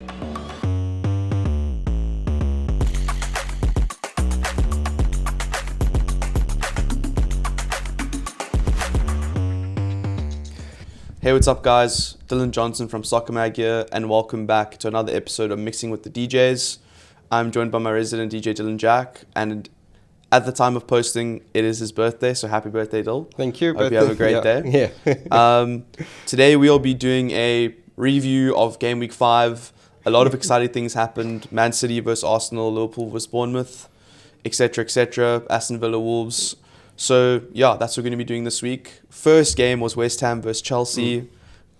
Hey, what's up, guys? Dylan Johnson from Soccer Mag here, and welcome back to another episode of Mixing with the DJs. I'm joined by my resident DJ, Dylan Jack, and at the time of posting, it is his birthday, so happy birthday, Dylan. Thank you. Hope you have a great day. Yeah. Today, we'll be doing a review of Game Week 5. A lot of exciting things happened. Man City versus Arsenal, Liverpool versus Bournemouth, etc., etc., Aston Villa, Wolves. So, yeah, that's what we're going to be doing this week. First game was West Ham versus Chelsea.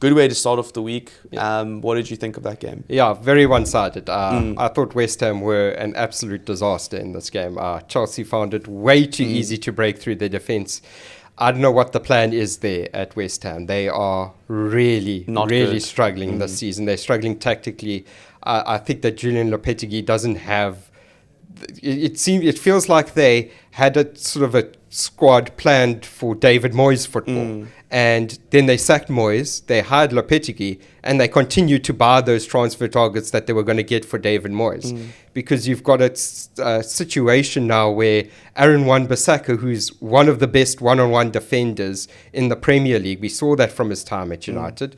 Good way to start off the week. Yeah. What did you think of that game? Yeah, very one-sided. I thought West Ham were an absolute disaster in this game. Chelsea found it way too easy to break through their defence. I don't know what the plan is there at West Ham. They are really good. struggling this season. They're struggling tactically. I think that Julian Lopetegui doesn't have... It feels like they had a sort of a squad planned for David Moyes football, and then they sacked Moyes, they hired Lopetegui, and they continued to buy those transfer targets that they were going to get for David Moyes, because you've got a situation now where Aaron Wan-Bissaka, who's one of the best one-on-one defenders in the Premier League, we saw that from his time at United,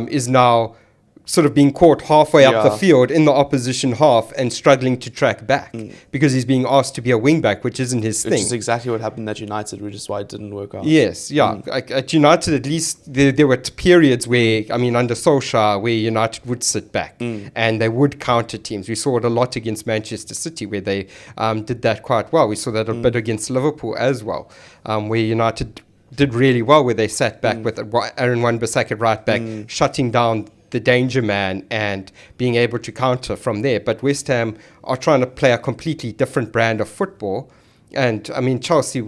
is now sort of being caught halfway up the field in the opposition half and struggling to track back because he's being asked to be a wing-back, which isn't his thing. Which is exactly what happened at United, which is why it didn't work out. Yes, yeah. At United, at least, there were periods where, under Solskjaer, where United would sit back and they would counter teams. We saw it a lot against Manchester City, where they did that quite well. We saw that a bit against Liverpool as well, where United did really well, where they sat back with Aaron Wan-Bissaka right back, shutting down the danger man and being able to counter from there. But West Ham are trying to play a completely different brand of football. And Chelsea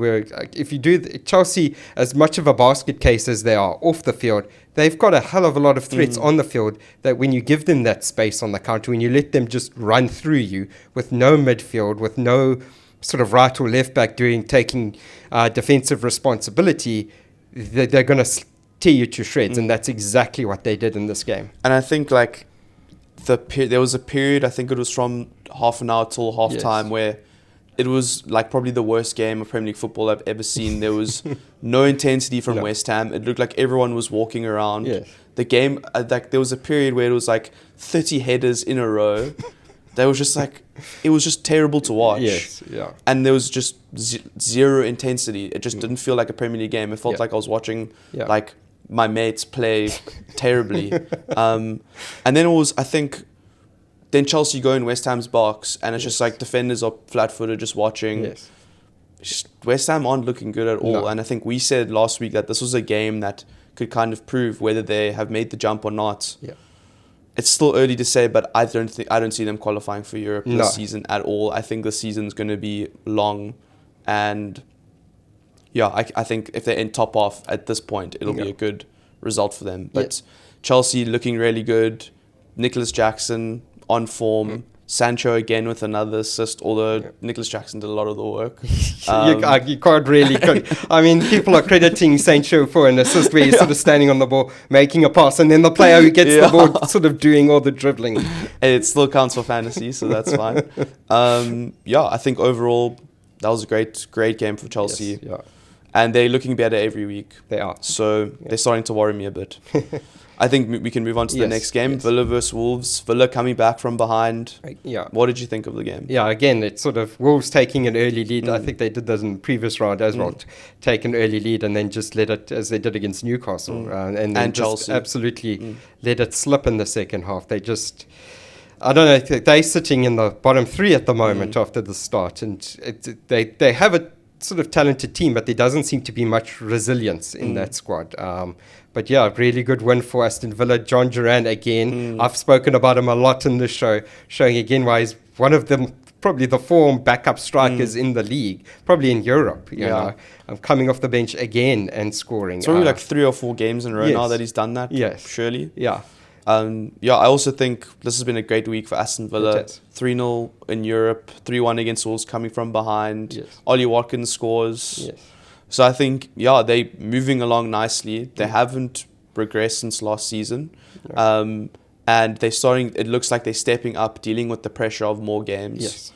Chelsea, as much of a basket case as they are off the field, they've got a hell of a lot of threats on the field that when you give them that space on the counter, when you let them just run through you with no midfield, with no sort of right or left back taking defensive responsibility, they're going to tear you to shreds, and that's exactly what they did in this game. And I think there was a period, I think it was from half an hour till half time, where it was like probably the worst game of Premier League football I've ever seen. There was no intensity from West Ham. It looked like everyone was walking around. Yes. The game, there was a period where it was like 30 headers in a row. They was just it was just terrible to watch. Yes, yeah. And there was just zero intensity. It just didn't feel like a Premier League game. It felt like I was watching my mates play terribly. And then it was, I think, then Chelsea go in West Ham's box, and it's just like defenders are flat-footed just watching. Yes. West Ham aren't looking good at all. No. And I think we said last week that this was a game that could kind of prove whether they have made the jump or not. Yeah. It's still early to say, but I don't see them qualifying for Europe this season at all. I think the season's going to be long, and I think if they're in top half at this point, it'll be a good result for them. But Chelsea looking really good. Nicholas Jackson on form. Sancho again with another assist, although Nicholas Jackson did a lot of the work. You can't really... people are crediting Sancho for an assist where he's sort of standing on the ball, making a pass, and then the player who gets the ball sort of doing all the dribbling. It still counts for fantasy, so that's fine. I think overall, that was a great game for Chelsea. Yes, yeah. And they're looking better every week. They are. So they're starting to worry me a bit. I think we can move on to the next game. Villa versus Wolves. Villa coming back from behind. Yeah. What did you think of the game? Yeah, again, it's sort of Wolves taking an early lead. I think they did that in the previous round as well. Take an early lead and then just let it, as they did against Newcastle. And then just Chelsea. Absolutely let it slip in the second half. They just... I don't know, they're sitting in the bottom three at the moment after the start. And they have a sort of talented team, but there doesn't seem to be much resilience in that squad. But really good win for Aston Villa. John Duran again. I've spoken about him a lot in the show, showing again why he's one of them, probably the form backup strikers in the league, probably in Europe. You know, I'm coming off the bench again and scoring. It's probably like 3 or 4 games in a row now that he's done that. Yes, surely. Yeah. I also think this has been a great week for Aston Villa. 3-0 in Europe, 3-1 against Wolves coming from behind. Yes. Ollie Watkins scores. Yes. So I think, they're moving along nicely. They haven't regressed since last season. and it looks like they're stepping up, dealing with the pressure of more games. Yes.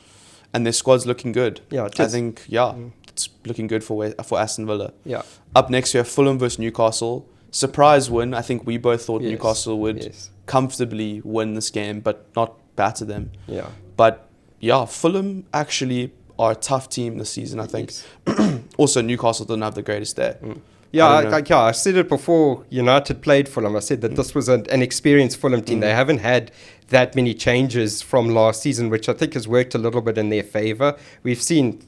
And their squad's looking good. Yeah, I think, it's looking good for Aston Villa. Yeah. Up next, we have Fulham versus Newcastle. Surprise win. I think we both thought Newcastle would comfortably win this game, but not batter them. Yeah. But, Fulham actually are a tough team this season, I think. Yes. Also, Newcastle didn't have the greatest day. I said it before United played Fulham. I said that this was an experienced Fulham team. They haven't had that many changes from last season, which I think has worked a little bit in their favour. We've seen,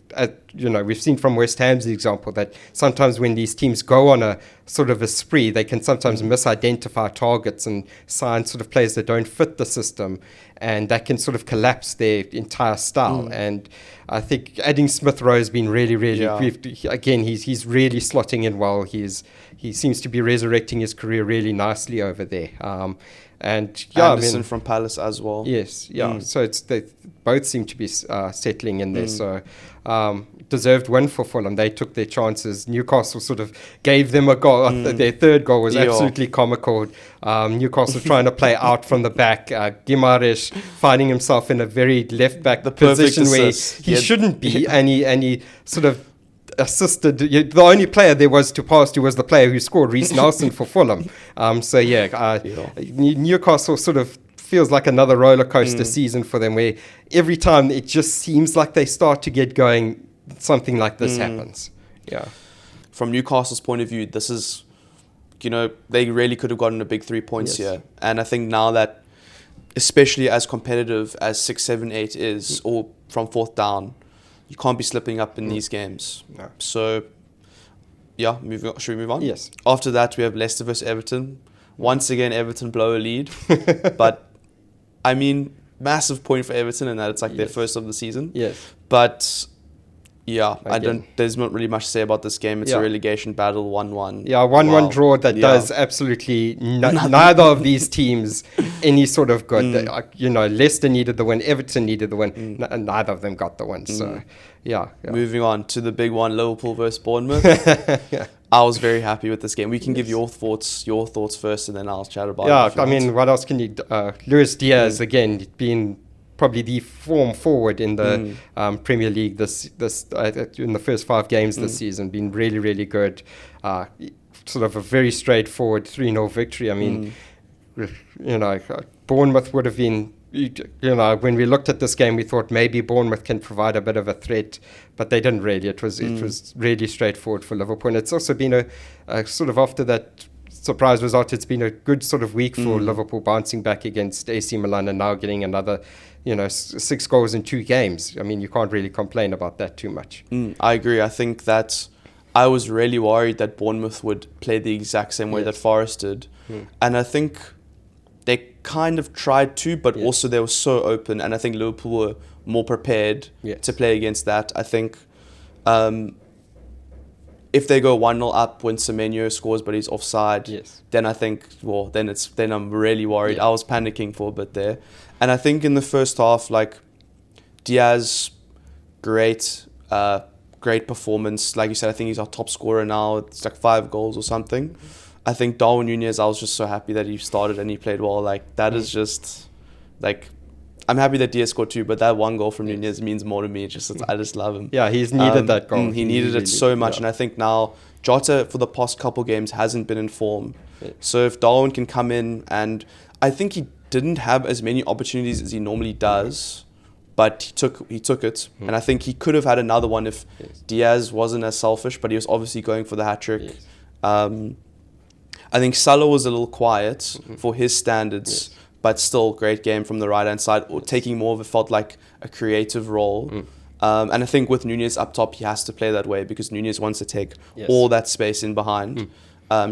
from West Ham's example that sometimes when these teams go on a sort of a spree, they can sometimes misidentify targets and sign sort of players that don't fit the system, and that can sort of collapse their entire style. And I think adding Smith Rowe has been really, really, again, he's really slotting in well. He seems to be resurrecting his career really nicely over there. And Anderson from Palace as well. Yes, So they both seem to be settling in there. So deserved win for Fulham. They took their chances. Newcastle sort of gave them a goal. Their third goal was absolutely comical. Newcastle trying to play out from the back. Guimaraes finding himself in a very left back position where he shouldn't be, and he sort of assisted. The only player there was to pass to was the player who scored, Reece Nelson, for Fulham. Newcastle sort of feels like another roller coaster season for them, where every time it just seems like they start to get going, something like this happens. Yeah. From Newcastle's point of view, this is, they really could have gotten a big 3 points here. And I think now that, especially as competitive as 6, 7, 8 is, or from fourth down, you can't be slipping up in these games. No. So, moving on. Should we move on? Yes. After that, we have Leicester versus Everton. Once again, Everton blow a lead. But, I mean, massive point for Everton in that it's like their first of the season. Yes. But, there's not really much to say about this game. It's a relegation battle, 1-1. Yeah, 1-1 draw that does absolutely neither of these teams any sort of good. Leicester needed the win, Everton needed the win, and neither of them got the win. So, Moving on to the big one, Liverpool versus Bournemouth. I was very happy with this game. We can give your thoughts first, and then I'll chat about it. What else can you... Luis Diaz, again, being probably the form forward in the Premier League this in the first 5 games this season, been really, really good. Sort of a very straightforward 3-0 victory. I mean, Bournemouth would have been, when we looked at this game, we thought maybe Bournemouth can provide a bit of a threat, but they didn't really. It was really straightforward for Liverpool. And it's also been a sort of, after that surprise result, it's been a good sort of week for Liverpool, bouncing back against AC Milan and now getting another 6 goals in 2 games. I mean, you can't really complain about that too much. I agree. I think that I was really worried that Bournemouth would play the exact same way that Forest did. And I think they kind of tried to, but also they were so open. And I think Liverpool were more prepared to play against that. I think if they go 1-0 up when Semenyo scores but he's offside, then I think, then I'm really worried. I was panicking for a bit there. And I think in the first half, like, Diaz, great performance. Like you said, I think he's our top scorer now. It's like 5 goals or something. I think Darwin Núñez, I was just so happy that he started and he played well. Like, that is just, like, I'm happy that Diaz scored 2, but that 1 goal from Núñez means more to me. I just love him. Yeah, he's needed that goal. He needed it so much. And I think now Jota, for the past couple games, hasn't been in form. So if Darwin can come in, and I think he didn't have as many opportunities as he normally does, but he took it. And I think he could have had another one if Diaz wasn't as selfish, but he was obviously going for the hat-trick. I think Salah was a little quiet for his standards, but still great game from the right-hand side, or taking more of it felt like a creative role. And I think with Núñez up top, he has to play that way because Núñez wants to take all that space in behind.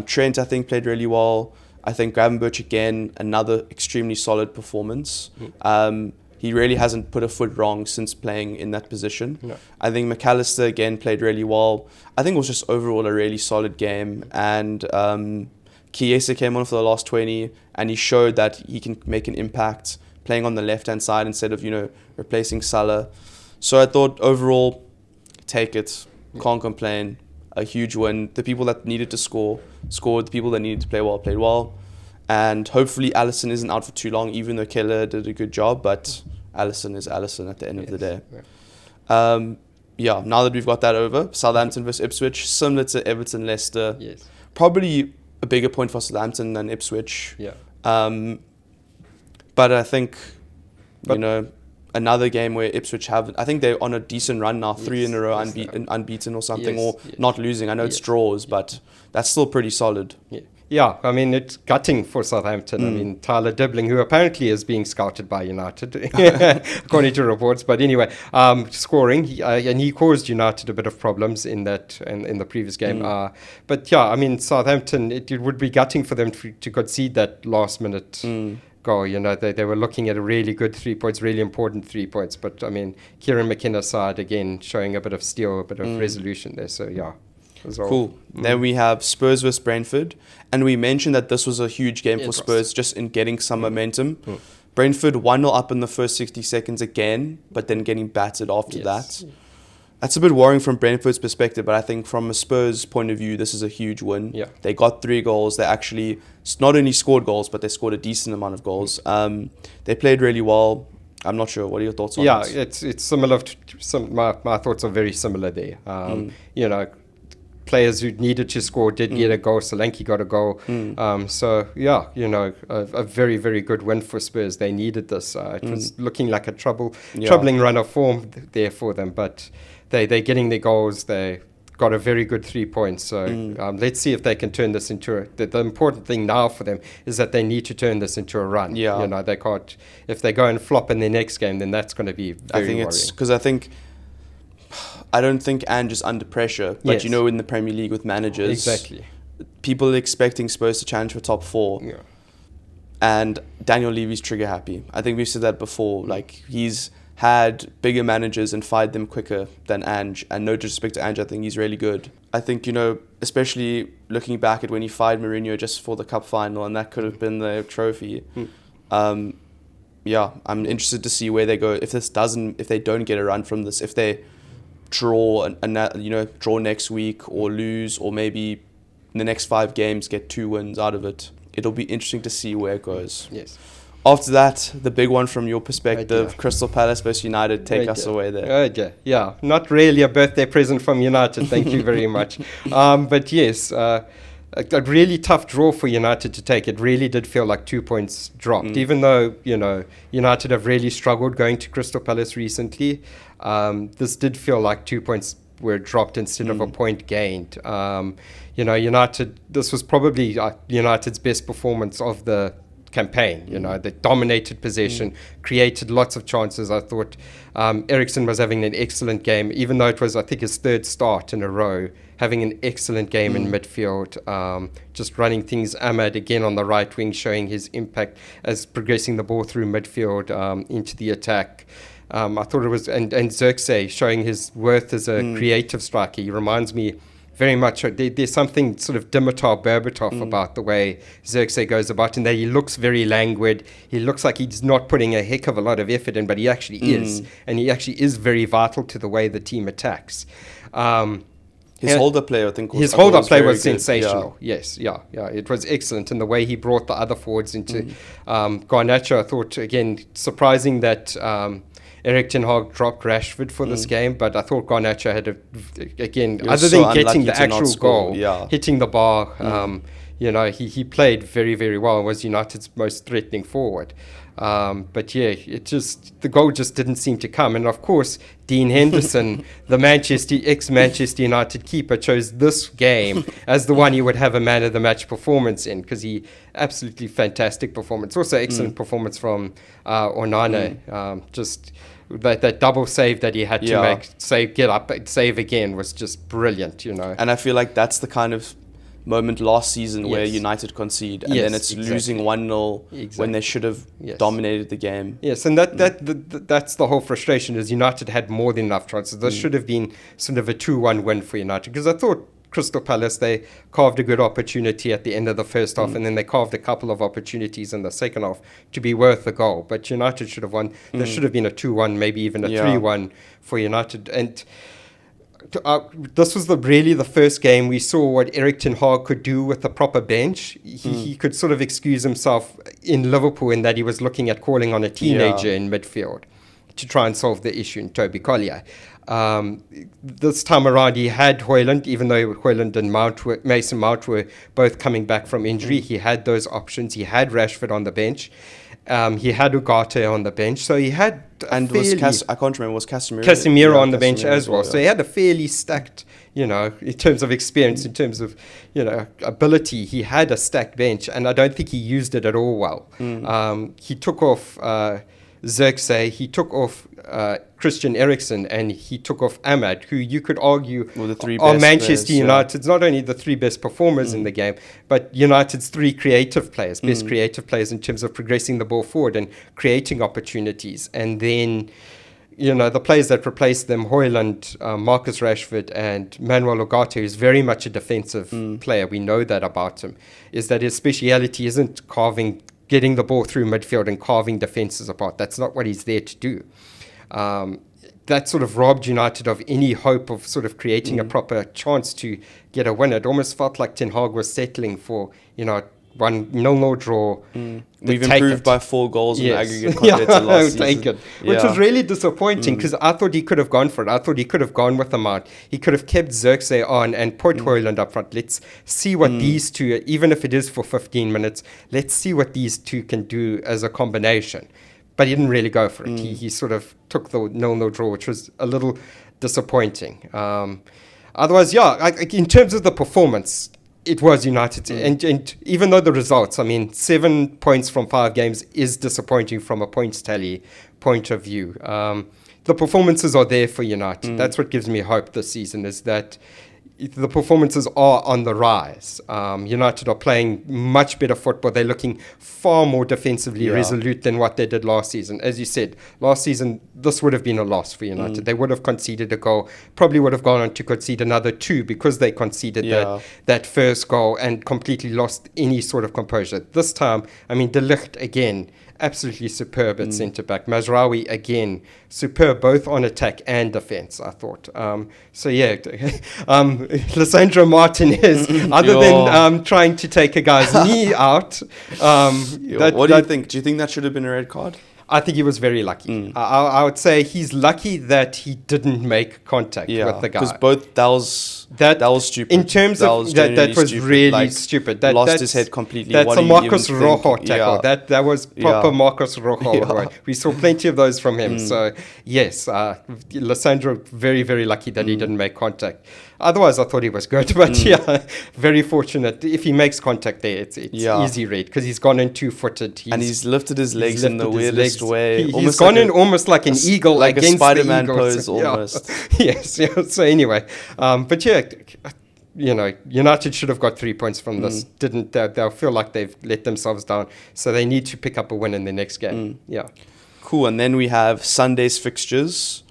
Trent, I think, played really well. I think Gravenberch, again, another extremely solid performance. He really hasn't put a foot wrong since playing in that position. I think McAllister, again, played really well. I think it was just overall a really solid game. And Chiesa came on for the last 20, and he showed that he can make an impact playing on the left-hand side instead of, replacing Salah. So I thought overall, take it. Can't complain. A huge win. The people that needed to score, scored. The people that needed to play well, played well. And hopefully Alisson isn't out for too long, even though Keller did a good job. But Alisson is Alisson at the end of the day. Now that we've got that over, Southampton versus Ipswich, similar to Everton, Leicester. Yes. Probably a bigger point for Southampton than Ipswich. Yeah. But I think, another game where Ipswich I think they're on a decent run now, 3 in a row, unbeaten or something, not losing. I know it's draws, but that's still pretty solid. Yeah, I mean, it's gutting for Southampton. I mean, Tyler Dibbling, who apparently is being scouted by United, according to reports. But anyway, scoring, and he caused United a bit of problems in the previous game. But yeah, I mean, Southampton, it would be gutting for them to concede that last minute goal. They were looking at a really good 3 points, really important 3 points. But I mean, Kieran McKenna's side, again, showing a bit of steel, a bit of resolution there. So yeah. Cool. Then we have Spurs versus Brentford, and we mentioned that this was a huge game for Spurs just in getting some momentum. Brentford 1-0 up in the first 60 seconds again, but then getting battered after that. That's a bit worrying from Brentford's perspective, but I think from a Spurs point of view, this is a huge win. Yeah. They got 3 goals. They actually not only scored goals, but they scored a decent amount of goals. They played really well. I'm not sure. What are your thoughts on this? Yeah, it's similar. My thoughts are very similar there. Players who needed to score did get a goal. Solanke got a goal. A very, very good win for Spurs. They needed this. It was looking like a troubling run of form there for them, but they're getting their goals. They got a very good 3 points. So let's see if they can turn this into the important thing now for them is that they need to turn this into a run. Yeah. They can't. If they go and flop in their next game, then that's going to be very worrying. It's because I don't think Ange is under pressure, but in the Premier League with managers, exactly, people are expecting Spurs to challenge for top 4. Yeah. And Daniel Levy's trigger happy. I think we've said that before. Like, he's had bigger managers and fired them quicker than Ange. And no disrespect to Ange, I think he's really good. I think, especially looking back at when he fired Mourinho just for the cup final, and that could have been the trophy. I'm interested to see where they go. If they don't get a run from this, if they draw draw next week or lose, or maybe in the next 5 games get 2 wins out of it, it'll be interesting to see where it goes. Yes. After that, the big one from your perspective, Crystal Palace versus United. Take us away there. Yeah, not really a birthday present from United, thank you very much. But yes, a really tough draw for United to take. It really did feel like 2 points dropped, even though United have really struggled going to Crystal Palace recently. This did feel like 2 points were dropped instead of a point gained. United. This was probably United's best performance of the campaign. They dominated possession, created lots of chances. I thought Eriksen was having an excellent game, even though it was, I think, his 3rd start in a row, having an excellent game in midfield, just running things. Ahmad again on the right wing, showing his impact as progressing the ball through midfield into the attack. I thought it was, and Xerxes showing his worth as a creative striker. He reminds me very much, there's something sort of Dimitar Berbatov about the way Xerxes goes about, and that he looks very languid. He looks like he's not putting a heck of a lot of effort in, but he actually is. And he actually is very vital to the way the team attacks. His hold-up play, I think, was sensational. Yeah. Yes, it was excellent. And the way he brought the other forwards into Garnacho, I thought, again, surprising that Erik ten Hag dropped Rashford for this game, but I thought Garnacho had, other than getting the actual goal, hitting the bar, he played very, very well and was United's most threatening forward. But the goal just didn't seem to come. And of course, Dean Henderson, the ex-Manchester United keeper, chose this game as the one he would have a man of the match performance in, because he absolutely fantastic performance. Also excellent performance from Onana. Just that double save that he had to make, get up, save again, was just brilliant. And I feel like that's the kind of moment last season where United concede, and then it's losing 1-0 when they should have dominated the game. Yes, and that's the whole frustration, is United had more than enough chances. This should have been sort of a 2-1 win for United, because I thought Crystal Palace, they carved a good opportunity at the end of the first half, and then they carved a couple of opportunities in the second half to be worth a goal. But United should have won. There should have been a 2-1, maybe even a 3-1 for United. And this was really the first game we saw what Erik ten Hag could do with a proper bench. He could sort of excuse himself in Liverpool in that he was looking at calling on a teenager in midfield to try and solve the issue in Toby Collier. This time around, he had Højlund, even though Højlund and Mason Mount were both coming back from injury. He had those options. He had Rashford on the bench. He had Ugarte on the bench. So he had I can't remember, was Casemiro on the bench as well. So he had a fairly stacked, in terms of experience, in terms of, ability. He had a stacked bench, and I don't think he used it at all well. He took off Xerxes, he took off Christian Eriksen, and he took off Ahmad, who you could argue are Manchester United's not only the three best performers in the game, but United's three creative players, best creative players in terms of progressing the ball forward and creating opportunities. And then, the players that replaced them, Højlund, Marcus Rashford, and Manuel Ugarte, who's very much a defensive player. We know that about him, is that his speciality isn't getting the ball through midfield and carving defenses apart. That's not what he's there to do. That sort of robbed United of any hope of sort of creating a proper chance to get a win. It almost felt like Ten Hag was settling for, 1-0 draw. We've improved by 4 goals in aggregate compared to last season. Which was really disappointing because I thought he could have gone for it. I thought he could have gone with the Mount. He could have kept Xerxes on and put Højlund up front. Let's see what these two, even if it is for 15 minutes, let's see what these two can do as a combination. But he didn't really go for it. He sort of took the 0-0 draw, which was a little disappointing. Otherwise, in terms of the performance, it was United. And even though the results, 7 points from 5 games is disappointing from a points tally point of view. The performances are there for United. That's what gives me hope this season, is that the performances are on the rise. United are playing much better football. They're looking far more defensively resolute than what they did last season. As you said, last season, this would have been a loss for United. They would have conceded a goal, probably would have gone on to concede another 2 because they conceded that first goal and completely lost any sort of composure. This time, De Ligt again, absolutely superb at centre-back. Mazraoui, again, superb both on attack and defence, I thought. Lisandro Martinez, other than trying to take a guy's knee out. What do you think? Do you think that should have been a red card? I think he was very lucky. I would say he's lucky that he didn't make contact with the guy. Because that was stupid. In terms of that was stupid. Really stupid. That lost his head completely. That's a Marcos Rojo tackle. That was proper Marcos Rojo. We saw plenty of those from him. So yes, Lisandro very, very lucky that he didn't make contact. Otherwise, I thought he was good, but very fortunate. If he makes contact there, it's easy red because he's gone in 2-footed. And he's lifted his legs in the weirdest way. He's gone in almost like an eagle, like against a Spider-Man the pose almost. Yes. So anyway, but United should have got 3 points from this. Didn't they'll feel like they've let themselves down, so they need to pick up a win in the next game. Cool. And then we have Sunday's fixtures,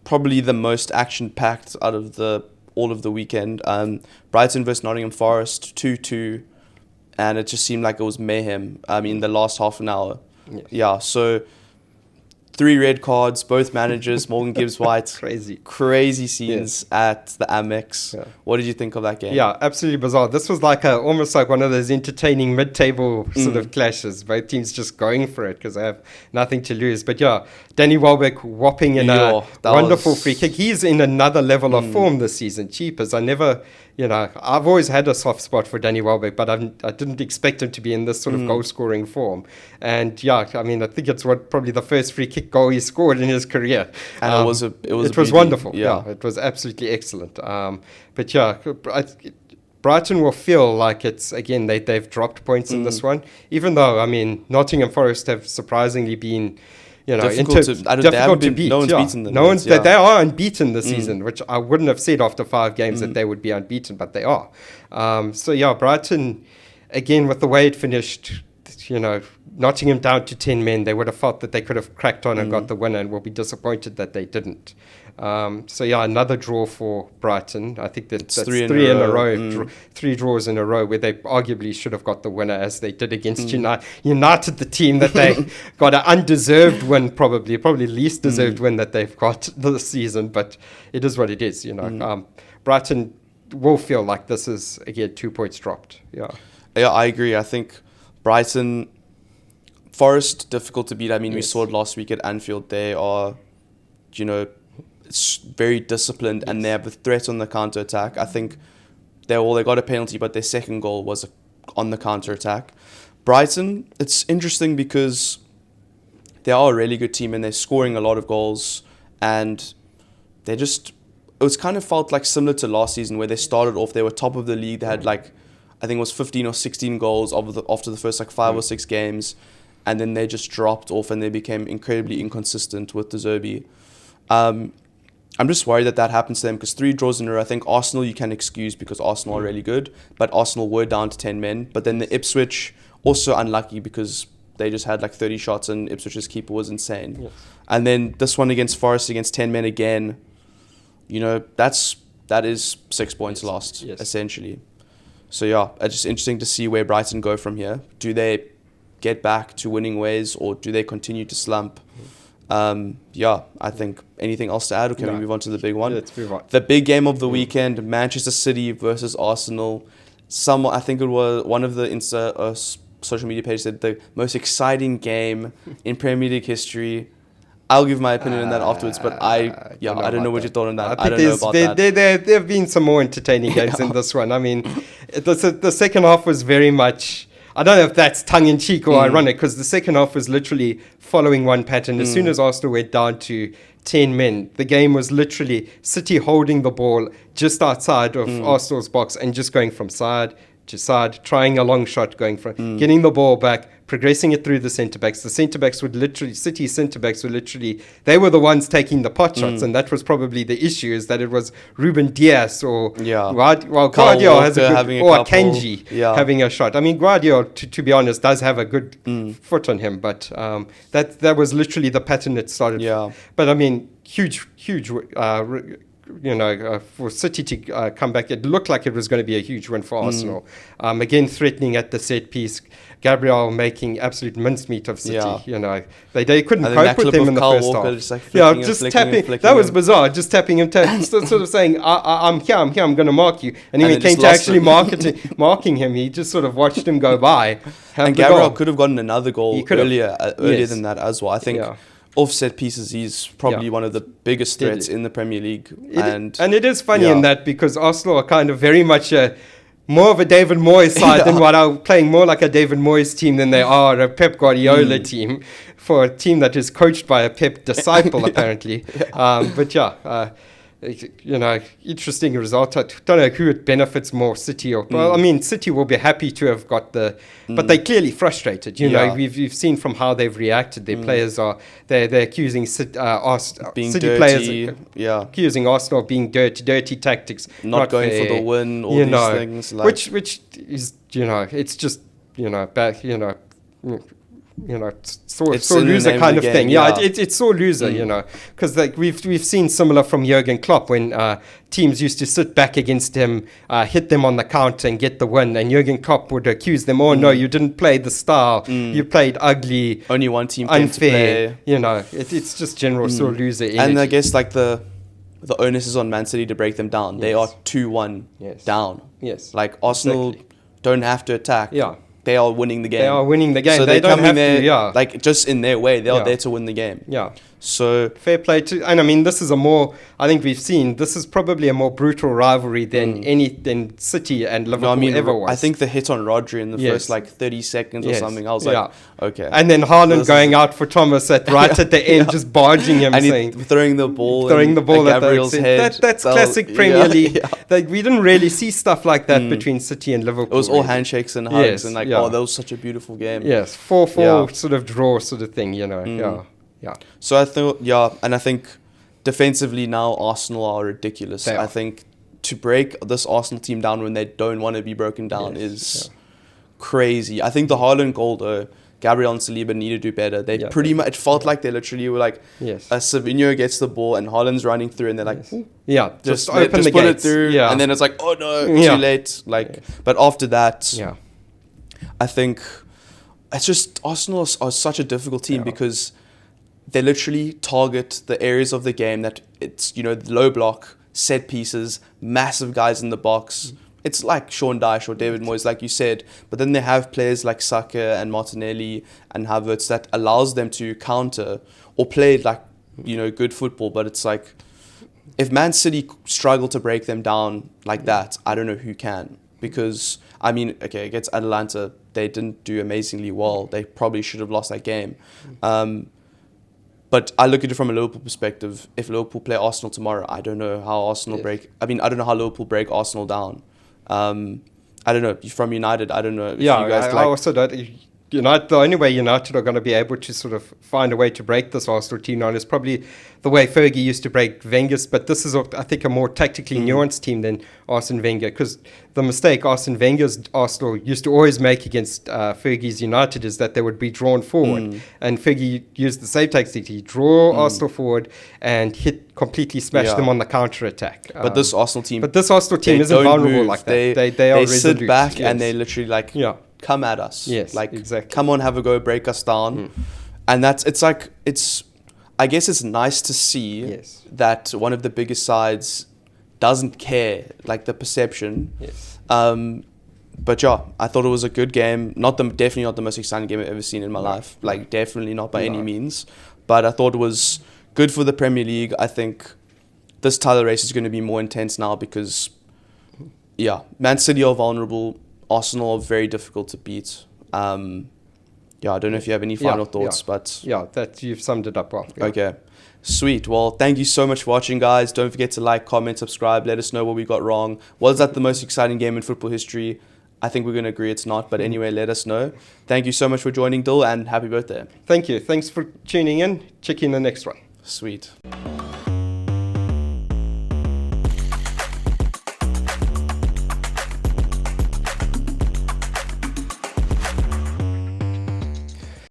probably the most action-packed out of all of the weekend. Brighton versus Nottingham Forest, 2-2, and it just seemed like it was mayhem. The last half an hour. So 3 red cards, both managers, Morgan Gibbs-White. Crazy scenes at the Amex. What did you think of that game? Absolutely bizarre. This was like almost like one of those entertaining mid-table sort of clashes. Both teams just going for it because they have nothing to lose. But Danny Welbeck whopping in a wonderful free kick. He's in another level of form this season. Cheapers. I've always had a soft spot for Danny Welbeck, but I didn't expect him to be in this sort of goal-scoring form. And I think it's probably the first free kick goal he scored in his career. And it was wonderful. It was absolutely excellent. Brighton will feel like it's, again, they've dropped points in this one, even though, Nottingham Forest have surprisingly been difficult to beat. No one's beaten them. They are unbeaten this season, which I wouldn't have said after 5 games that they would be unbeaten, but they are. Brighton, again, with the way it finished, Nottingham down to 10 men, they would have felt that they could have cracked on and got the winner, and will be disappointed that they didn't. Another draw for Brighton. I think that's three in a row. 3 draws in a row where they arguably should have got the winner, as they did against United, the team that they got an undeserved win, probably least deserved win that they've got this season. But it is what it is, Brighton will feel like this is, again, 2 points dropped. Yeah, I agree. I think Brighton, Forest, difficult to beat. I mean, we saw it last week at Anfield. They are, it's very disciplined, and they have a threat on the counter-attack. I think they got a penalty, but their second goal was on the counter-attack. Brighton, it's interesting because they are a really good team, and they're scoring a lot of goals, and it was kind of felt like similar to last season, where they started off, they were top of the league. They had I think it was 15 or 16 goals after the first 5 or 6 games, and then they just dropped off and they became incredibly inconsistent with De Zerbi. I'm just worried that happens to them, because 3 draws in a row. I think Arsenal you can excuse because Arsenal are really good, but Arsenal were down to 10 men. But then the Ipswich, also unlucky because they just had 30 shots and Ipswich's keeper was insane. Yes. And then this one against Forest, against 10 men again, that is 6 points lost, essentially. So it's just interesting to see where Brighton go from here. Do they get back to winning ways, or do they continue to slump? I think anything else to add, or can we move on to the big one? Let's move on. The big game of the weekend, Manchester City versus Arsenal. I think it was one of the social media pages said the most exciting game in Premier League history. I'll give my opinion on that afterwards, but I don't know what you thought on that. I don't know about that. There have been some more entertaining games in this one. I mean, the second half was very much, I don't know if that's tongue-in-cheek or ironic, because the second half was literally following one pattern. As soon as Arsenal went down to 10 men, the game was literally City holding the ball just outside of Arsenal's box and just going from side to side, trying a long shot, getting the ball back, progressing it through the centre-backs. The centre-backs City's centre-backs they were the ones taking the pot shots, and that was probably the issue, is that it was Ruben Dias or Guardiola has Akanji having a shot. I mean, Guardiola, to be honest, does have a good foot on him, but that was literally the pattern it started. Yeah. But I mean, huge for City to come back, it looked like it was going to be a huge win for Arsenal. Again, threatening at the set piece. Gabriel making absolute mincemeat of City. Yeah. They couldn't cope with him in the first half. Just tapping. That was bizarre. Just tapping him, sort of saying, "I'm here. I'm going to mark you." And when he came to actually marking him, he just sort of watched him go by. And Gabriel could have gotten another goal earlier than that as well. I think. Offset pieces, he's probably one of the biggest threats in the Premier League. And it is funny in that, because Arsenal are kind of very much more of a David Moyes side than what are playing more like a David Moyes team than they are a Pep Guardiola team, for a team that is coached by a Pep disciple, apparently. Interesting result. I don't know who it benefits more, City or... Well, I mean, City will be happy to have got the... But they're clearly frustrated. We've seen from how they've reacted. Their players are... They're accusing City players... accusing Arsenal of being dirty tactics. Not going fair, for the win, all these things. Which is, it's just, bad, sore loser kind of thing. It's sore loser, because we've seen similar from Jurgen Klopp when teams used to sit back against him, hit them on the counter and get the win, and Jurgen Klopp would accuse them, no, you didn't play the style, you played ugly, only one team unfair, it's just general sore loser energy. And I guess the onus is on Man City to break them down. They are 2-1 down. Yes, Arsenal don't have to attack. They are winning the game. So they don't have to, just in their way, they are there to win the game. So fair play to, and I mean, this is I think we've seen, this is probably a more brutal rivalry than City and Liverpool ever was. I think the hit on Rodri in the first 30 seconds or something, I was like, okay. And then Haaland going out for Thomas at the end, just barging him, and throwing the ball at Gabriel's head. That's classic Premier League. We didn't really see stuff like that between City and Liverpool. It was all handshakes and hugs and that was such a beautiful game. Yes, 4-4 sort of draw sort of thing, So I thought, and I think defensively now Arsenal are ridiculous. I think to break this Arsenal team down when they don't want to be broken down is crazy. I think the Haaland goal though, Gabriel and Saliba need to do better. They pretty much, it felt like they literally were like, Savinho gets the ball and Haaland's running through and they're like, just open the put gates. it through. And then it's like, oh no, too late. Like, but after that, I think it's just Arsenal are such a difficult team because they literally target the areas of the game that it's, the low block, set pieces, massive guys in the box. It's like Sean Dyche or David Moyes, like you said. But then they have players like Saka and Martinelli and Havertz that allows them to counter or play like, good football. But it's like, if Man City struggle to break them down like that, I don't know who can. Because, against Atalanta, they didn't do amazingly well. They probably should have lost that game. But I look at it from a Liverpool perspective. If Liverpool play Arsenal tomorrow, I don't know how Arsenal I don't know how Liverpool break Arsenal down. I don't know. From United, I don't know. If you guys I also don't. United, the only way United are going to be able to sort of find a way to break this Arsenal team now is probably the way Fergie used to break Wenger's. But this is, I think, a more tactically nuanced team than Arsene Wenger. Because the mistake Arsene Wenger's Arsenal used to always make against Fergie's United is that they would be drawn forward. And Fergie used the same tactic. He draw Arsenal forward and completely smash them on the counter attack. But this Arsenal team isn't vulnerable like that. They are resolute. Sit back and they literally come at us. Exactly. Come on, have a go, break us down. And I guess it's nice to see that one of the biggest sides doesn't care, like the perception. But I thought it was a good game. Definitely not the most exciting game I've ever seen in my life. Like, definitely not by any means. But I thought it was good for the Premier League. I think this title race is going to be more intense now because, Man City are vulnerable. Arsenal are very difficult to beat. I don't know if you have any final thoughts, but... that you've summed it up well. Okay, sweet. Well, thank you so much for watching, guys. Don't forget to like, comment, subscribe. Let us know what we got wrong. Was that the most exciting game in football history? I think we're going to agree it's not, but anyway, let us know. Thank you so much for joining, Dill, and happy birthday. Thank you. Thanks for tuning in. Check in the next one. Sweet.